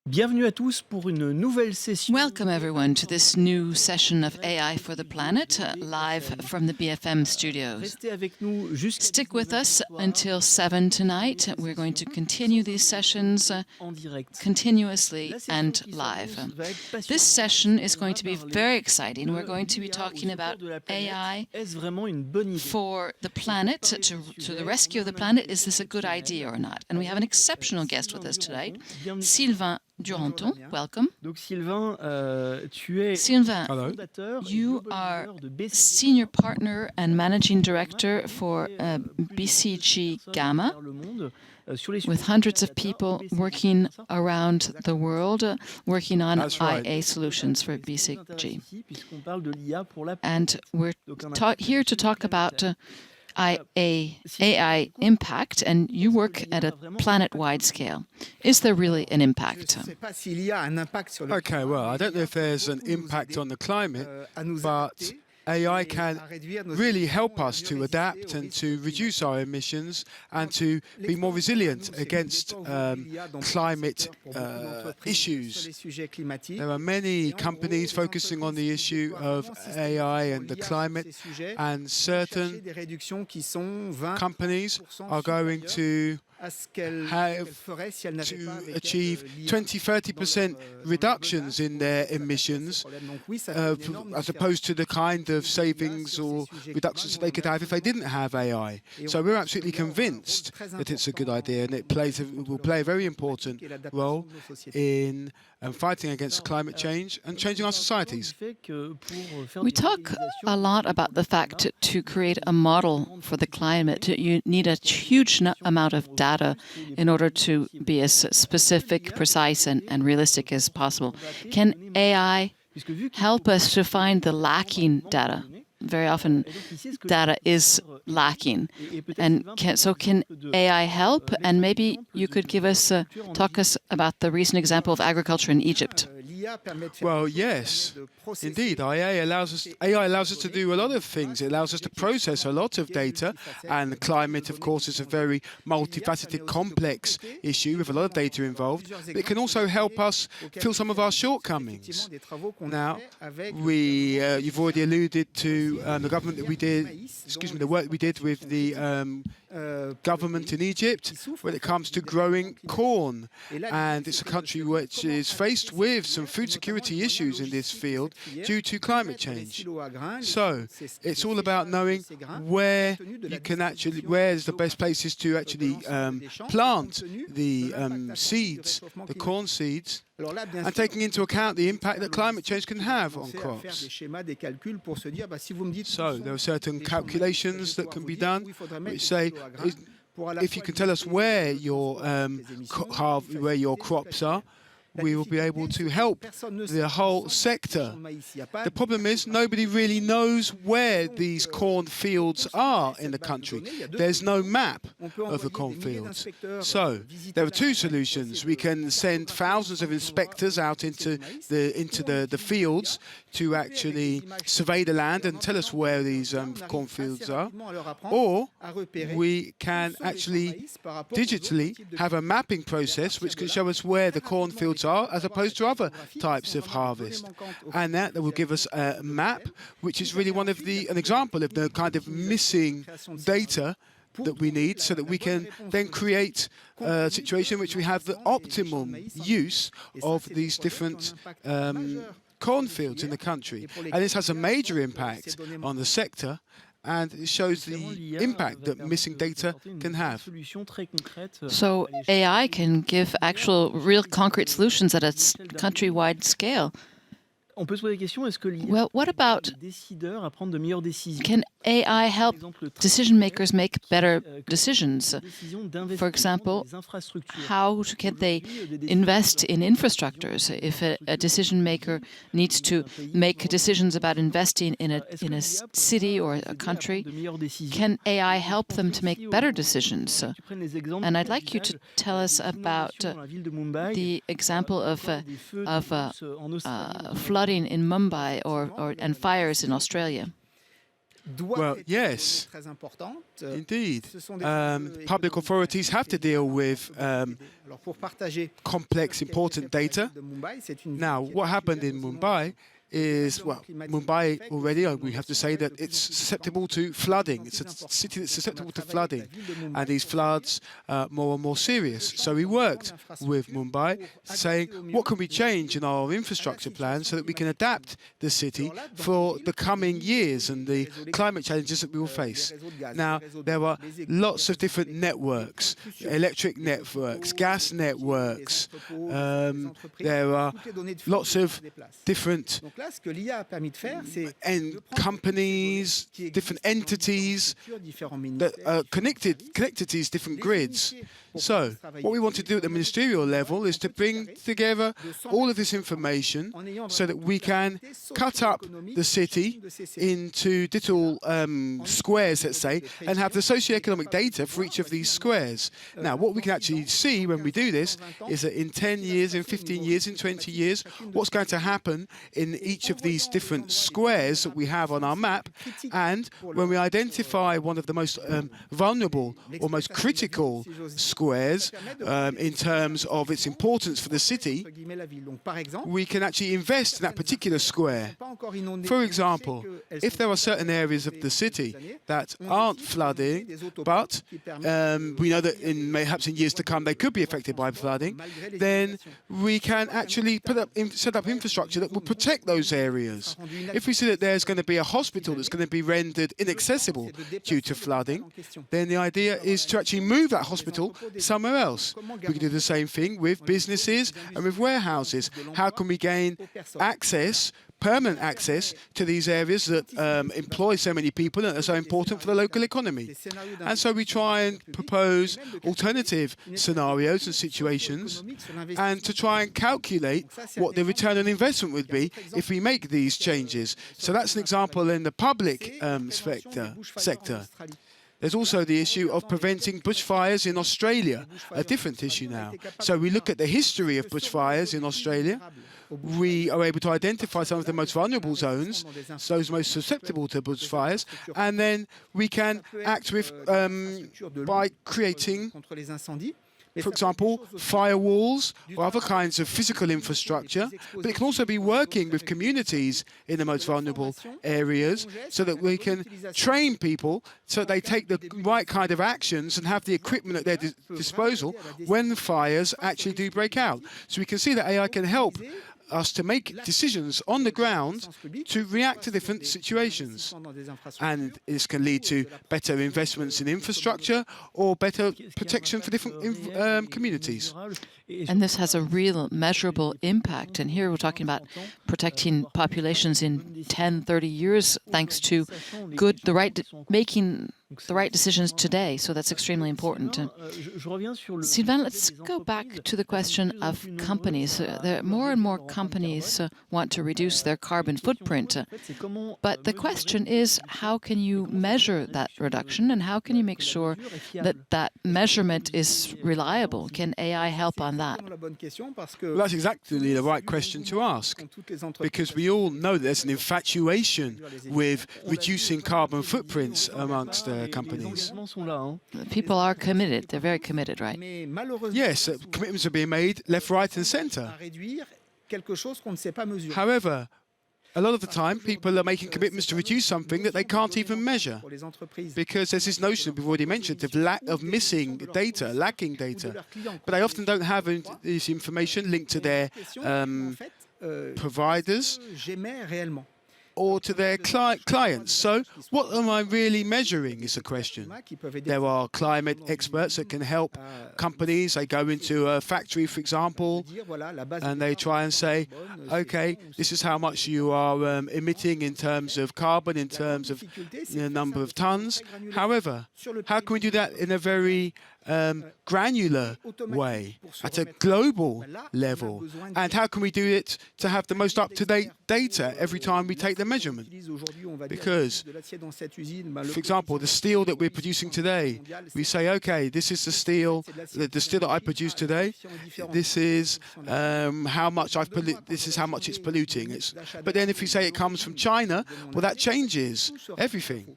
Bienvenue à tous pour une nouvelle session. Welcome everyone to this new session of AI for the Planet, live from the BFM studios. Restez avec nous jusqu'à Stick with us until 7 tonight. We're going to continue these sessions en direct. continuously and live. This session is going to be very exciting. We're going to be talking about AI Est-ce vraiment une bonne idée? for the planet, to the rescue of the planet. Is this a good idea or not? And we have an exceptional guest with us tonight, Sylvain Duranton. Welcome. Donc Sylvain, tu es Sylvain, fondateur et you global are leader de BCG Senior Partner and Managing Director for BCG Gamma, vers le monde, sur les with sujets hundreds of BCG people Gamma. working around the world, working on That's right. IA solutions for BCG. Puisqu'on parle de l'IA pour la And we're Donc, un here to talk about AI impact, and you work at a planet-wide scale. Is there really an impact? Okay, well, I don't know if there's an impact on the climate, but AI can really help us to adapt and to reduce our emissions and to be more resilient against climate issues. There are many companies focusing on the issue of AI and the climate, and certain companies are going to have to achieve 20-30% reductions in their emissions as opposed to the kind of savings or reductions that they could have if they didn't have AI. So we're absolutely convinced that it's a good idea, and it will play a very important role in fighting against climate change and changing our societies. We talk a lot about the fact to create a model for the climate, you need a huge amount of data in order to be as specific, precise, and realistic as possible. Can AI help us to find the lacking data? Very often, data is lacking. And can AI help? And maybe you could give us, talk us about the recent example of agriculture in Egypt. Well, yes, indeed. AI allows us to do a lot of things. It allows us to process a lot of data, and climate, of course, is a very multifaceted, complex issue with a lot of data involved. But it can also help us fill some of our shortcomings. Now, you've already alluded to the government that we did. The work we did with the government in Egypt when it comes to growing corn, and it's a country which is faced with some food security issues in this field due to climate change. So it's all about knowing where's the best places to actually plant the seeds, the corn seeds, and taking into account the impact that climate change can have on crops. So there are certain calculations that can be done which say, if you can tell us where your crops are, we will be able to help the whole sector. The problem is nobody really knows where these cornfields are in the country. There's no map of the cornfields. So there are two solutions. We can send thousands of inspectors out into the fields to actually survey the land and tell us where these cornfields are. Or we can actually digitally have a mapping process which can show us where the cornfields are as opposed to other types of harvest. And that will give us a map which is really an example of the kind of missing data that we need, so that we can then create a situation in which we have the optimum use of these different cornfields in the country. And this has a major impact on the sector, and it shows the impact that missing data can have. So AI can give actual, real concrete solutions at a countrywide scale. Well, what about, can AI help decision makers make better decisions? For example, how can they invest in infrastructures? If a decision maker needs to make decisions about investing in a city or a country, can AI help them to make better decisions? And I'd like you to tell us about the example of flooding in Mumbai and fires in Australia. Well, yes, indeed. Public authorities have to deal with complex, important data. Now, what happened in Mumbai is, well, Mumbai already, we have to say that it's susceptible to flooding. It's a city that's susceptible to flooding, and these floods are more and more serious. So we worked with Mumbai saying, what can we change in our infrastructure plan so that we can adapt the city for the coming years and the climate challenges that we will face. Now, there are lots of different networks, electric networks, gas networks, there are lots of different companies, different entities that are connected to these different grids. So what we want to do at the ministerial level is to bring together all of this information so that we can cut up the city into little squares, let's say, and have the socioeconomic data for each of these squares. Now, what we can actually see when we do this is that in 10 years, in 15 years, in 20 years, what's going to happen in each of these different squares that we have on our map. And when we identify one of the most vulnerable or most critical squares in terms of its importance for the city, we can actually invest in that particular square. For example, if there are certain areas of the city that aren't flooding, but we know that perhaps in years to come they could be affected by flooding, then we can actually set up infrastructure that will protect those areas. If we see that there's going to be a hospital that's going to be rendered inaccessible due to flooding, then the idea is to actually move that hospital somewhere else. We can do the same thing with businesses and with warehouses. How can we gain access, permanent access to these areas that employ so many people and are so important for the local economy? And so we try and propose alternative scenarios and situations and to try and calculate what the return on investment would be if we make these changes. So that's an example in the public sector. There's also the issue of preventing bushfires in Australia, a different issue now. So we look at the history of bushfires in Australia. We are able to identify some of the most vulnerable zones, those most susceptible to bushfires, and then we can act with by creating, for example, firewalls or other kinds of physical infrastructure, but it can also be working with communities in the most vulnerable areas so that we can train people so they take the right kind of actions and have the equipment at their disposal when the fires actually do break out. So we can see that AI can help us to make decisions on the ground to react to different situations. And this can lead to better investments in infrastructure or better protection for different communities. And this has a real measurable impact. And here we're talking about protecting populations in 10, 30 years, thanks to making the right decisions today. So that's extremely important. Sylvain, let's go back to the question of companies. More and more companies want to reduce their carbon footprint. But the question is, how can you measure that reduction and how can you make sure that that measurement is reliable? Can AI help on that? Well, that's exactly the right question to ask, because we all know that there's an infatuation with reducing carbon footprints amongst companies. People are committed. They're very committed, right? Yes, commitments are being made left, right and centre. However, a lot of the time, people are making commitments to reduce something that they can't even measure, because there's this notion we've already mentioned of missing data, lacking data. But they often don't have this information linked to their providers or to their clients. So what am I really measuring is the question. There are climate experts that can help companies. They go into a factory, for example, and they try and say, okay, this is how much you are emitting in terms of carbon, in terms of number of tons. However, how can we do that in a very granular way, at a global level? And how can we do it to have the most up-to-date data every time we take the measurement? Because, for example, the steel that we're producing today, we say, okay, this is the steel that I produce today. This is how much it's polluting. But then if you say it comes from China, well, that changes everything.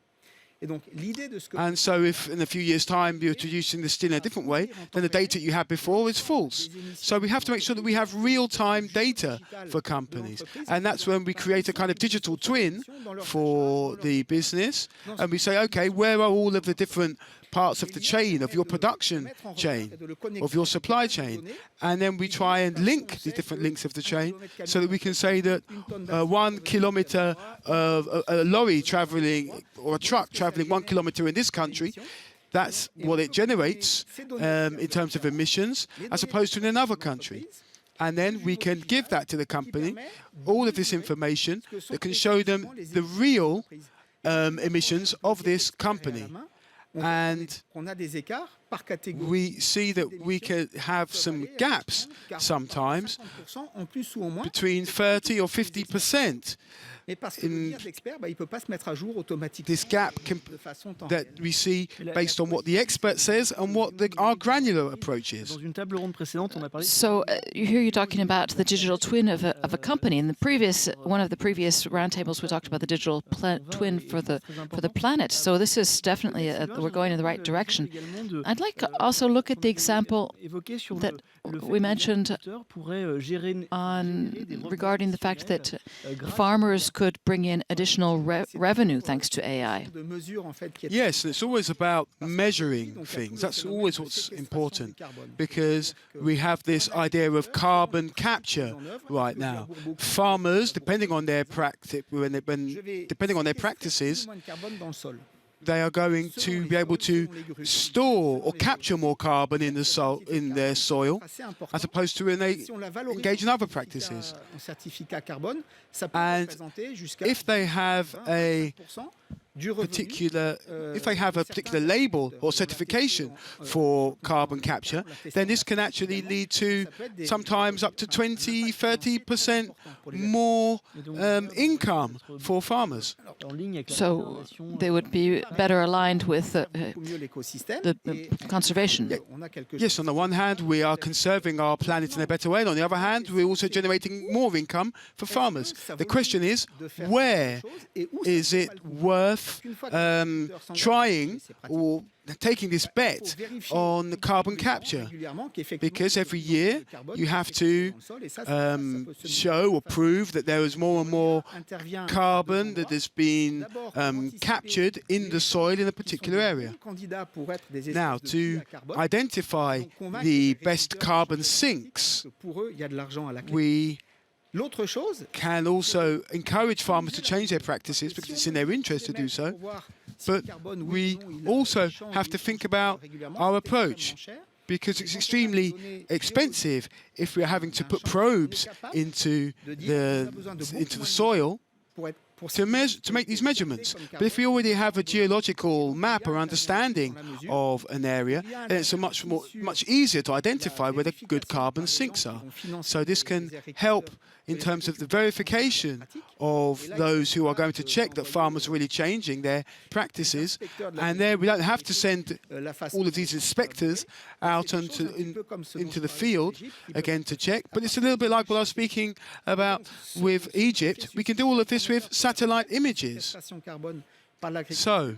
And so if in a few years' time you're producing the steel in a different way, then the data you had before is false. So we have to make sure that we have real-time data for companies. And that's when we create a kind of digital twin for the business. And we say, okay, where are all of the different parts of the chain, of your production chain, of your supply chain? And then we try and link the different links of the chain so that we can say that 1 kilometer of a lorry traveling, or a truck traveling 1 kilometer in this country, that's what it generates in terms of emissions, as opposed to in another country. And then we can give that to the company, all of this information that can show them the real emissions of this company. And we see that we can have some gaps sometimes between 30 or 50%. This gap that we see based on what the expert says and what our granular approach is. So here you're talking about the digital twin of a company. In the one of the previous roundtables, we talked about the digital twin for the planet. So this is definitely we're going in the right direction. I'd like to also look at the example that we mentioned regarding the fact that farmers could bring in additional revenue thanks to AI. Yes, it's always about measuring things. That's always what's important, because we have this idea of carbon capture right now. Farmers, depending on their practices, they are going to be able to store or capture more carbon in their soil, as opposed to when they engage in other practices. And if they have a particular label or certification for carbon capture, then this can actually lead to sometimes up to 20-30% more income for farmers. So they would be better aligned with the conservation. Yes, on the one hand, we are conserving our planet in a better way, and on the other hand, we're also generating more income for farmers. The question is, where is it worth trying or taking this bet on carbon capture? Because every year you have to show or prove that there is more and more carbon that has been captured in the soil in a particular area. Now, to identify the best carbon sinks, we can also encourage farmers to change their practices because it's in their interest to do so. But we also have to think about our approach, because it's extremely expensive if we're having to put probes into the soil to make these measurements. But if we already have a geological map or understanding of an area, then it's much easier to identify where the good carbon sinks are. So this can help in terms of the verification of those who are going to check that farmers are really changing their practices. And there we don't have to send all of these inspectors out into the field again to check. But it's a little bit like what I was speaking about with Egypt. We can do all of this with satellite images. So,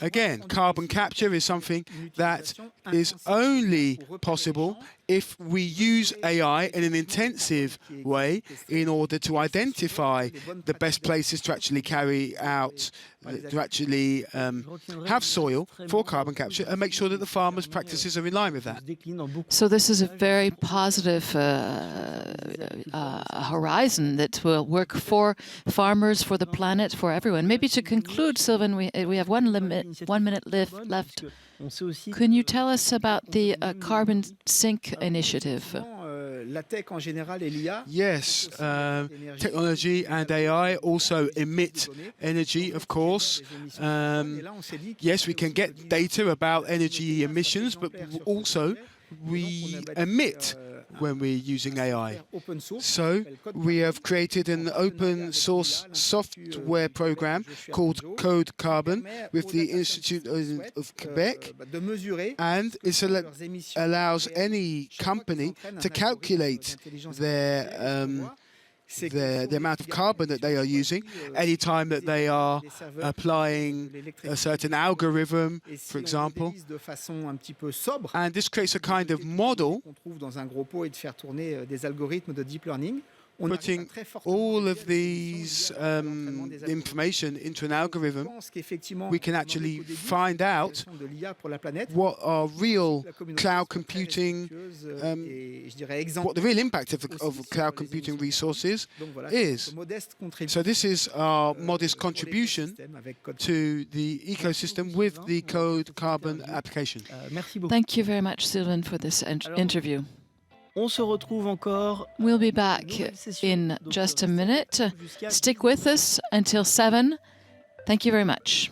again, carbon capture is something that is only possible if we use AI in an intensive way in order to identify the best places to actually carry out, to actually have soil for carbon capture and make sure that the farmers' practices are in line with that. So this is a very positive horizon that will work for farmers, for the planet, for everyone. Maybe to conclude, Sylvain, we have 1 minute left. Can you tell us about the carbon sink initiative? Yes, technology and AI also emit energy, of course. Yes, we can get data about energy emissions, but also we emit when we're using AI. So we have created an open source software program called Code Carbon with the Institute of Quebec, and it allows any company to calculate the amount of carbon that they are using anytime that they are applying a certain algorithm, for example. And this creates a kind of model putting all of these information into an algorithm. We can actually find out what are real cloud computing, what the real impact of cloud computing resources is. So this is our modest contribution to the ecosystem with the Code Carbon application. Thank you very much, Sylvain, for this interview. On se retrouve encore. We'll be back in just a minute. Stick with us until 7. Thank you very much.